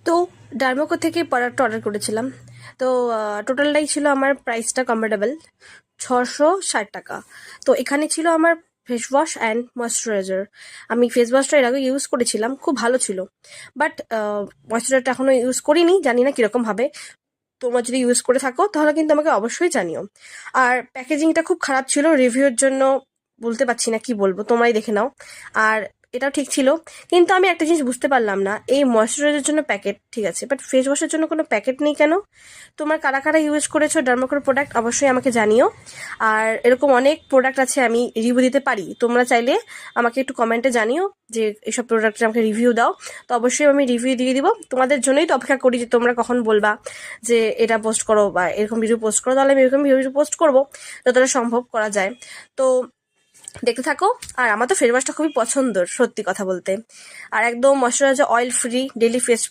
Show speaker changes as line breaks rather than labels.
তো ডার্মাকো থেকে প্রোডাক্টটা অর্ডার করেছিলাম। তো টোটালটাই ছিল আমার প্রাইসটা কমফোর্টেবল 660 টাকা। তো এখানে ছিল আমার ফেস ওয়াশ অ্যান্ড ময়শ্চারাইজার। আমি ফেস ওয়াশটা এর আগে ইউজ করেছিলাম, খুব ভালো ছিল। বাট ময়শ্চারাইজারটা এখনো ইউজ করিনি, জানি না কিরকম হবে। তোমরা যদি ইউজ করে থাকো তাহলে কিন্তু আমাকে অবশ্যই জানিও। আর প্যাকেজিংটা খুব খারাপ ছিল, রিভিউর জন্য বলতে পারছি না, কি বলবো, তোমরাই দেখে নাও। আর এটাও ঠিক ছিল, কিন্তু আমি একটা জিনিস বুঝতে পারলাম না, এই ময়শ্চারাইজারের জন্য প্যাকেট ঠিক আছে, বাট ফেস ওয়াশের জন্য কোনো প্যাকেট নেই কেন? তোমার কারা কারা ইউজ করেছো ডার্মাকোর প্রোডাক্ট অবশ্যই আমাকে জানিও। আর এরকম অনেক প্রোডাক্ট আছে, আমি রিভিউ দিতে পারি, তোমরা চাইলে আমাকে একটু কমেন্টে জানিও যে এসব প্রোডাক্টের আমাকে রিভিউ দাও। তো অবশ্যই আমি রিভিউ দিয়ে দিব, তোমাদের জন্যই তো অপেক্ষা করি যে তোমরা কখন বলবা যে এটা পোস্ট করো বা এরকম ভিডিও পোস্ট করো, তাহলে আমি এরকম ভিডিও পোস্ট করবো যতটা সম্ভব করা যায়। তো দেখতে থাকো। আর আমার তো ফেস ওয়াশটা খুবই পছন্দর, সত্যি কথা বলতে। আর একদম moisturiser, oil free, daily face